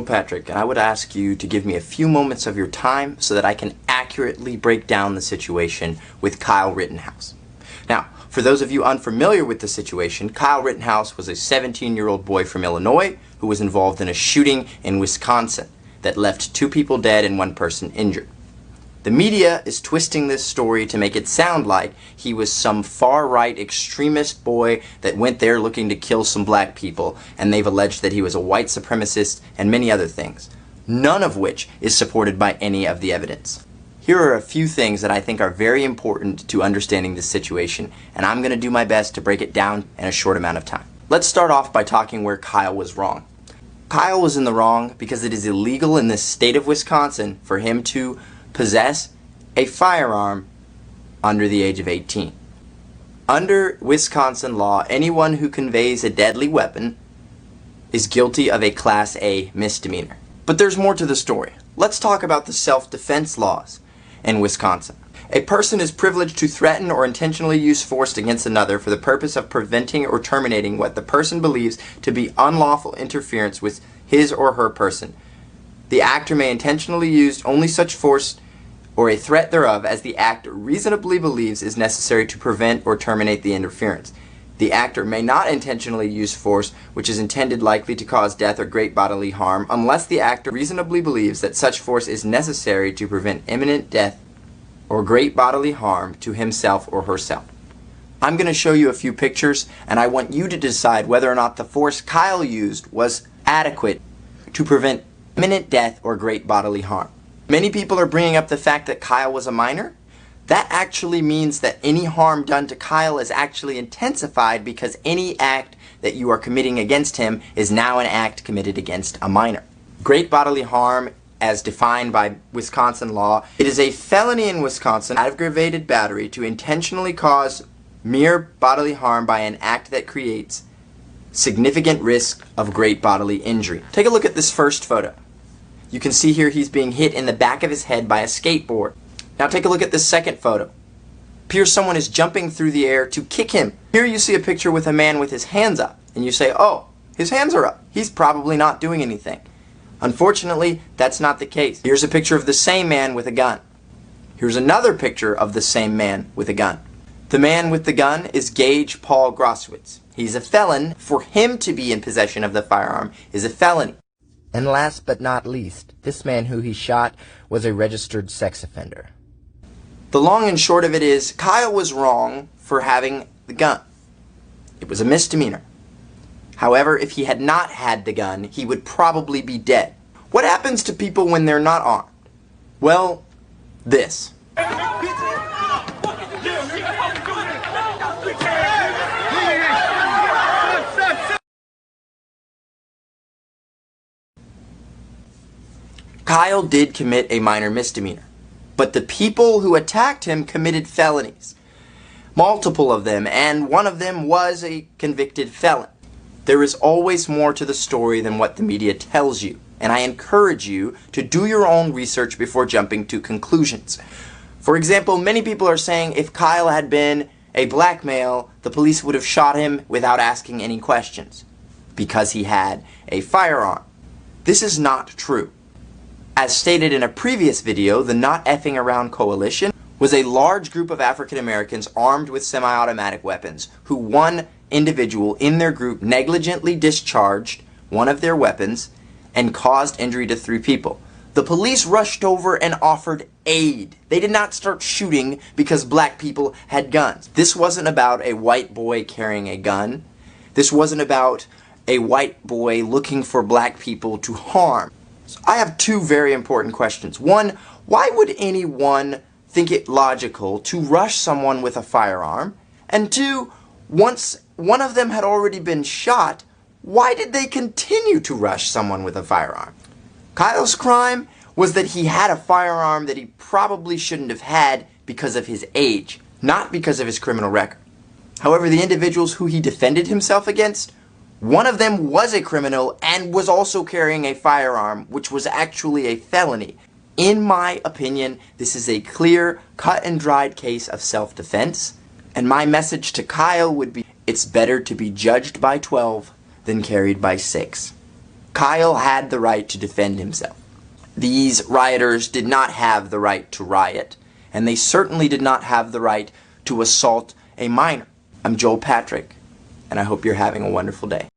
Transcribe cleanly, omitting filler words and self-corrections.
Patrick, and I would ask you to give me a few moments of your time so that I can accurately break down the situation with Kyle Rittenhouse. Now, for those of you unfamiliar with the situation, Kyle Rittenhouse was a 17-year-old boy from Illinois who was involved in a shooting in Wisconsin that left 2 people dead and 1 person injured. The media is twisting this story to make it sound like he was some far-right extremist boy that went there looking to kill some black people, and they've alleged that he was a white supremacist and many other things, none of which is supported by any of the evidence. Here are a few things that I think are very important to understanding this situation, and I'm going to do my best to break it down in a short amount of time. Let's start off by talking where Kyle was wrong. Kyle was in the wrong because it is illegal in the state of Wisconsin for him to possess a firearm under the age of 18. Under Wisconsin law, anyone who conveys a deadly weapon is guilty of a Class A misdemeanor. But there's more to the story. Let's talk about the self-defense laws in Wisconsin. A person is privileged to threaten or intentionally use force against another for the purpose of preventing or terminating what the person believes to be unlawful interference with his or her person. The actor may intentionally use only such force or a threat thereof as the actor reasonably believes is necessary to prevent or terminate the interference. The actor may not intentionally use force which is intended likely to cause death or great bodily harm unless the actor reasonably believes that such force is necessary to prevent imminent death or great bodily harm to himself or herself. I'm going to show you a few pictures, and I want you to decide whether or not the force Kyle used was adequate to prevent imminent death or great bodily harm. Many people are bringing up the fact that Kyle was a minor. That actually means that any harm done to Kyle is actually intensified because any act that you are committing against him is now an act committed against a minor. Great bodily harm, as defined by Wisconsin law, it is a felony in Wisconsin, aggravated battery, to intentionally cause mere bodily harm by an act that creates significant risk of great bodily injury. Take a look at this first photo. You can see here he's being hit in the back of his head by a skateboard. Now take a look at this second photo. Appears someone is jumping through the air to kick him. Here you see a picture with a man with his hands up, and you say, oh, his hands are up. He's probably not doing anything. Unfortunately, that's not the case. Here's a picture of the same man with a gun. Here's another picture of the same man with a gun. The man with the gun is Gage Paul Groswitz. He's a felon. For him to be in possession of the firearm is a felony. And last but not least, this man who he shot was a registered sex offender. The long and short of it is, Kyle was wrong for having the gun. It was a misdemeanor. However, if he had not had the gun, he would probably be dead. What happens to people when they're not armed? Well, this. Kyle did commit a minor misdemeanor, but the people who attacked him committed felonies. Multiple of them, and one of them was a convicted felon. There is always more to the story than what the media tells you, and I encourage you to do your own research before jumping to conclusions. For example, many people are saying if Kyle had been a black male, the police would have shot him without asking any questions, because he had a firearm. This is not true. As stated in a previous video, the Not Effing Around Coalition was a large group of African Americans armed with semi-automatic weapons who one individual in their group negligently discharged one of their weapons and caused injury to 3 people. The police rushed over and offered aid. They did not start shooting because black people had guns. This wasn't about a white boy carrying a gun. This wasn't about a white boy looking for black people to harm. So I have 2 very important questions. One, why would anyone think it logical to rush someone with a firearm? And 2, once one of them had already been shot, why did they continue to rush someone with a firearm? Kyle's crime was that he had a firearm that he probably shouldn't have had because of his age, not because of his criminal record. However, the individuals who he defended himself against, one of them was a criminal and was also carrying a firearm, which was actually a felony. In my opinion, this is a clear, cut and dried case of self-defense, and my message to Kyle would be, it's better to be judged by 12 than carried by 6. Kyle had the right to defend himself. These rioters did not have the right to riot, and they certainly did not have the right to assault a minor. I'm Joel Patrick, and I hope you're having a wonderful day.